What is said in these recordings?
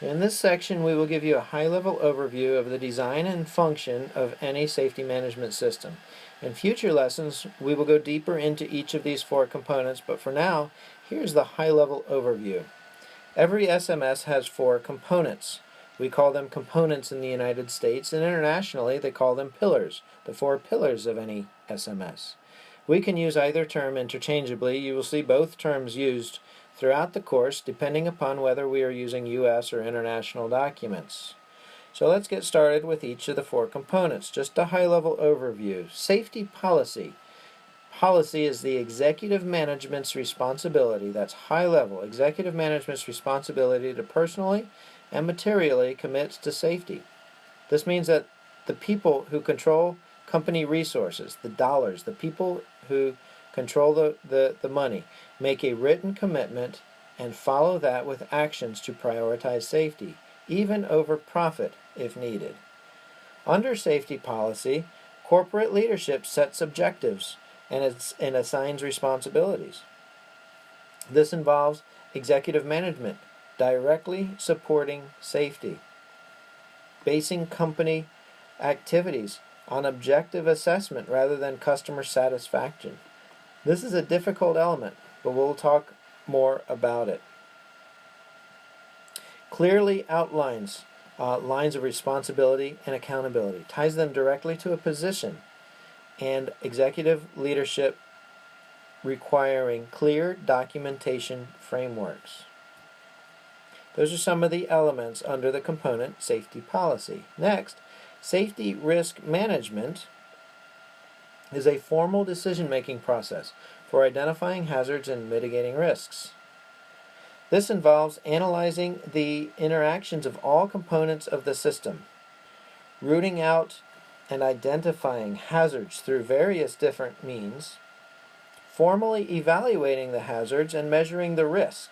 In this section, we will give you a high-level overview of the design and function of any safety management system. In future lessons, we will go deeper into each of these four components, but for now, here's the high-level overview. Every SMS has four components. We call them components in the United States, and internationally they call them pillars, the four pillars of any SMS. We can use either term interchangeably. You will see both terms used throughout the course depending upon whether we are using U.S. or international documents. So let's get started with each of the four components. Just a high-level overview. Safety policy. Policy is the executive management's responsibility, that's high level, executive management's responsibility to personally and materially commit to safety. This means that the people who control company resources, the dollars, the people who control the money, make a written commitment and follow that with actions to prioritize safety, even over profit if needed. Under safety policy, corporate leadership sets objectives and assigns responsibilities. This involves executive management directly supporting safety, basing company activities on objective assessment rather than customer satisfaction. This is a difficult element, but we'll talk more about it. Clearly outlines lines of responsibility and accountability, ties them directly to a position, and executive leadership requiring clear documentation frameworks. Those are some of the elements under the component safety policy. Next, safety risk management is a formal decision-making process for identifying hazards and mitigating risks. This involves analyzing the interactions of all components of the system, rooting out and identifying hazards through various different means, formally evaluating the hazards and measuring the risk,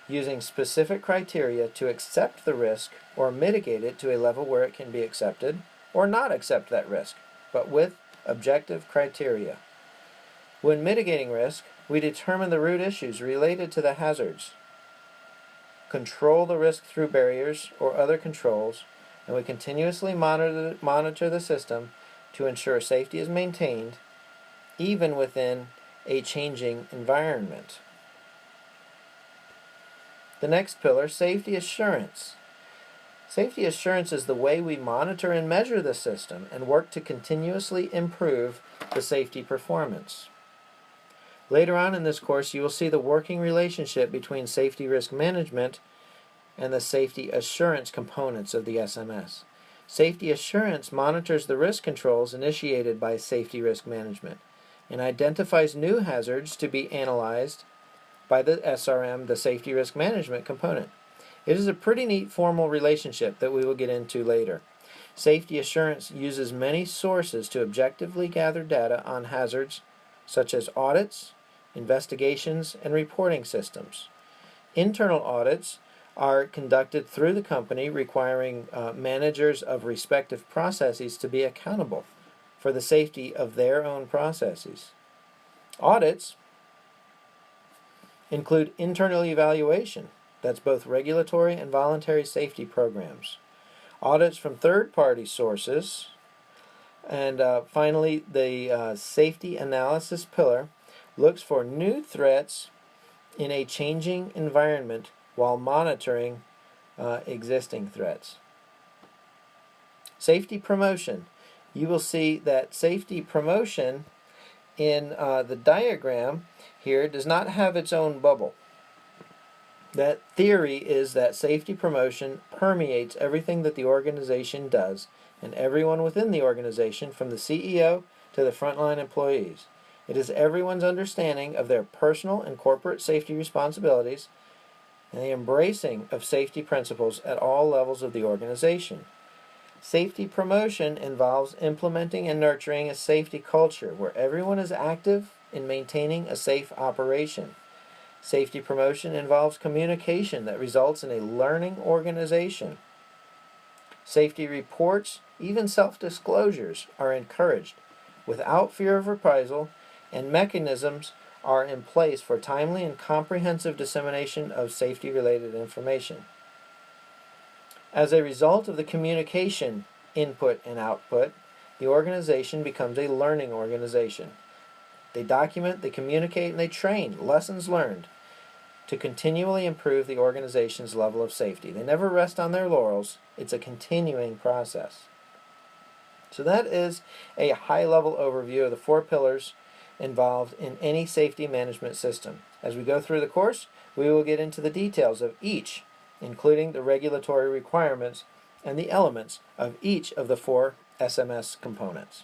using specific criteria to accept the risk or mitigate it to a level where it can be accepted, or not accept that risk, but with objective criteria. When mitigating risk, we determine the root issues related to the hazards, control the risk through barriers or other controls, and we continuously monitor the system to ensure safety is maintained even within a changing environment. The next pillar, safety assurance. Safety assurance is the way we monitor and measure the system and work to continuously improve the safety performance. Later on in this course, you will see the working relationship between safety risk management and the safety assurance components of the SMS. Safety assurance monitors the risk controls initiated by safety risk management and identifies new hazards to be analyzed by the SRM, the safety risk management component. It is a pretty neat formal relationship that we will get into later. Safety assurance uses many sources to objectively gather data on hazards such as audits, investigations, and reporting systems. Internal audits are conducted through the company, requiring managers of respective processes to be accountable for the safety of their own processes. Audits include internal evaluation, that's both regulatory and voluntary safety programs, audits from third-party sources, and finally the safety analysis pillar looks for new threats in a changing environment while monitoring existing threats. Safety promotion. You will see that safety promotion in the diagram here does not have its own bubble. That theory is that safety promotion permeates everything that the organization does and everyone within the organization, from the CEO to the frontline employees. It is everyone's understanding of their personal and corporate safety responsibilities and the embracing of safety principles at all levels of the organization. Safety promotion involves implementing and nurturing a safety culture where everyone is active in maintaining a safe operation. Safety promotion involves communication that results in a learning organization. Safety reports, even self-disclosures, are encouraged without fear of reprisal, and mechanisms are in place for timely and comprehensive dissemination of safety-related information. As a result of the communication input and output, the organization becomes a learning organization. They document, they communicate, and they train lessons learned to continually improve the organization's level of safety. They never rest on their laurels. It's a continuing process. So that is a high-level overview of the 4 pillars involved in any safety management system. As we go through the course, we will get into the details of each, including the regulatory requirements and the elements of each of the 4 SMS components.